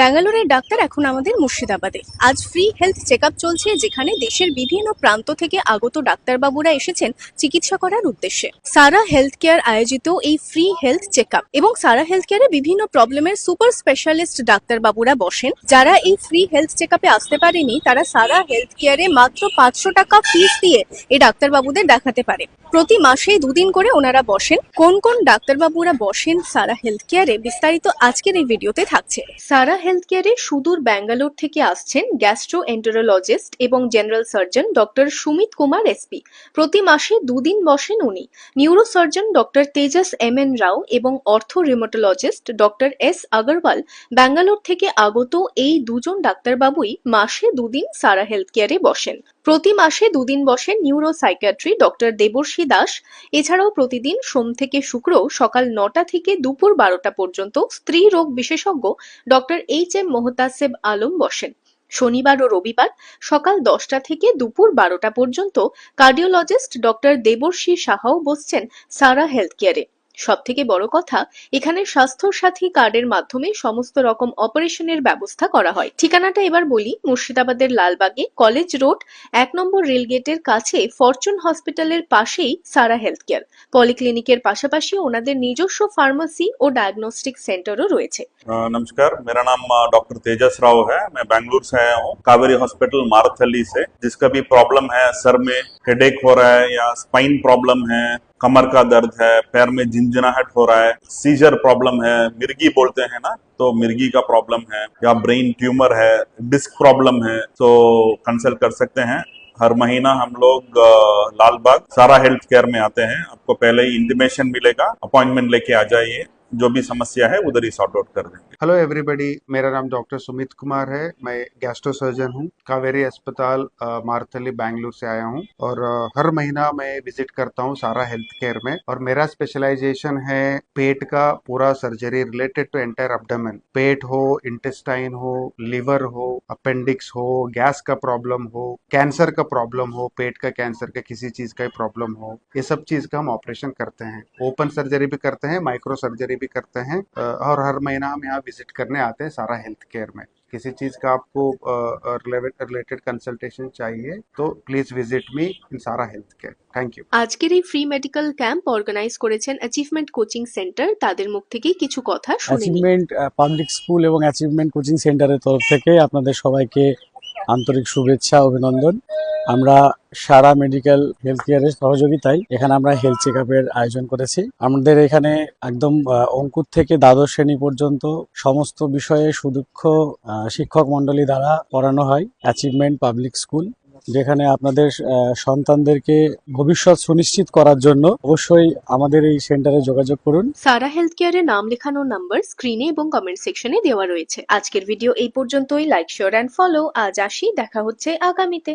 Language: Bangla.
ব্যাঙ্গালোরের ডাক্তার এখন আমাদের মুর্শিদাবাদে। আজ ফ্রি হেলথ চেকআপ চলছে, যেখানে দেশের বিভিন্ন প্রান্ত থেকে আগত ডাক্তারবাবুরা এসেছেন চিকিৎসা করার উদ্দেশ্যে। সারা হেলথ কেয়ার আয়োজিত এই ফ্রি হেলথ চেকআপ এবং সারা হেলথ কেয়ারে বিভিন্ন প্রবলেমের সুপার স্পেশালিস্ট ডাক্তারবাবুরা বসেন। যারা এই ফ্রি হেলথ চেকআপে আসতে পারেনি, তারা সারা হেলথ কেয়ারে মাত্র 500 টাকা ফিস দিয়ে এই ডাক্তারবাবুদের দেখাতে পারে। প্রতি মাসে দুদিন করে ওনারা বসেন। কোন কোন ডাক্তারবাবুরা বসেন সারা হেলথ কেয়ারে, বিস্তারিত আজকের এই ভিডিওতে থাকছে। সারা হেলথ কেয়ারে সুদূর ব্যাঙ্গালোর থেকে আসছেন গ্যাস্ট্রোএন্টেরোলজিস্ট এবং general surgeon doctor Sumit Kumar SP. প্রতি মাসে দুদিন বসেন উনি। Neuro surgeon doctor Tejas MN. Rao এবং ortho rheumatologist doctor S Agarwal Bangalore থেকে আগত এই দুজন ডাক্তারবাবুই মাসে দুদিন সারা হেলথ কেয়ারে বসেন। প্রতি মাসে দুদিন বসেন neuro psychiatry doctor Devarshi Das. এছাড়াও প্রতিদিন সোম থেকে শুক্র সকাল 9টা থেকে দুপুর 12টা পর্যন্ত স্ত্রী রোগ বিশেষজ্ঞ ডক্টর এইচ.এম. মোহতাসেব আলম বসেন। শনিবার ও রবিবার সকাল 10টা থেকে দুপুর 12টা পর্যন্ত কার্ডিওলজিস্ট ডক্টর দেবর্ষী সাহাও বসছেন সারা হেলথ কেয়ারে। সব থেকে বড় কথা, এখানে স্বাস্থ্য সাথী কার্ডের মাধ্যমে সমস্ত রকম অপারেশনের ব্যবস্থা করা হয়। ঠিকানাটা এবার বলি, মুর্শিদাবাদের লালবাগে কলেজ রোড 1 নম্বর রেলগেটের কাছে ফরচুন হসপিটালের পাশেই সারা হেলথ কেয়ার। পলিক্লিনিকের পাশাপাশি ওনাদের নিজস্ব ফার্মেসি ও ডায়াগনস্টিক সেন্টারও রয়েছে। नमस्कार, मेरा नाम डॉक्टर तेजस राव है। मैं बेंगलुरु से आया हूँ, कावेरी हॉस्पिटल मारथली से। जिसका भी प्रॉब्लम है, सर में हेडेक हो रहा है या स्पाइन प्रॉब्लम है, कमर का दर्द है, पैर में झिंझनाहट हो रहा है, सीजर प्रॉब्लम है, मिर्गी बोलते हैं ना, तो मिर्गी का प्रॉब्लम है, या ब्रेन ट्यूमर है, डिस्क प्रॉब्लम है, तो कंसल्ट कर सकते हैं। हर महीना हम लोग लालबाग सारा हेल्थ केयर में आते हैं। आपको पहले ही इंटीमेशन मिलेगा, अपॉइंटमेंट लेके आ जाइए, जो भी समस्या है उधर ही सॉर्ट आउट कर देंगे। हेलो एवरीबॉडी, मेरा नाम डॉक्टर सुमित कुमार है। मैं गैस्ट्रो सर्जन हूँ। कावेरी अस्पताल मारथली बेंगलुरु से आया हूँ और हर महीना मैं विजिट करता हूँ सारा हेल्थ केयर में। और मेरा स्पेशलाइजेशन है पेट का पूरा surgery related to entire abdomen. पेट हो, इंटेस्टाइन हो, लिवर हो, अपेंडिक्स हो, गैस का प्रॉब्लम हो, कैंसर का प्रॉब्लम हो, पेट का कैंसर का किसी चीज का प्रॉब्लम हो, ये सब चीज का हम ऑपरेशन करते हैं। ओपन सर्जरी भी करते हैं, माइक्रो सर्जरी भी करते हैं और हर महीना हम यहाँ विजिट करने आते हैं सारा हेल्थ केयर में। किसी चीज का आपको रिलेटेड कंसल्टेशन चाहिए तो प्लीज विजिट मी इन सारा हेल्थ केयर। Thank you. আজকের এই ফ্রি মেডিকেল ক্যাম্প অর্গানাইজ করেছেন অ্যাচিভমেন্ট কোচিং সেন্টার। তাদের মুখ থেকেই কিছু কথা শুনে নিই। অ্যাচিভমেন্ট পাবলিক স্কুল এবং অ্যাচিভমেন্ট কোচিং সেন্টারের তরফ থেকে আপনাদের সবাইকে আন্তরিক শুভেচ্ছা, অভিনন্দন। আমরা সারা মেডিকেল হেলথ কেয়ারের সহযোগিতায় এখানে আমরা হেলথ চেক আপের আয়োজন করেছি। আমাদের এখানে একদম অঙ্কুর থেকে দ্বাদশ শ্রেণী পর্যন্ত সমস্ত বিষয়ে সুদক্ষ শিক্ষক মন্ডলী দ্বারা পড়ানো হয়। অ্যাচিভমেন্ট পাবলিক স্কুল, যেখানে আপনাদের সন্তানদেরকে ভবিষ্যৎ সুনিশ্চিত করার জন্য অবশ্যই আমাদের এই সেন্টারে যোগাযোগ করুন। সারা হেলথ কেয়ারে নাম লেখানোর নাম্বার স্ক্রিনে এবং কমেন্ট সেকশনে দেওয়া রয়েছে। আজকের ভিডিও এই পর্যন্তই। Like, share and follow. আজ আসি, দেখা হচ্ছে আগামীতে।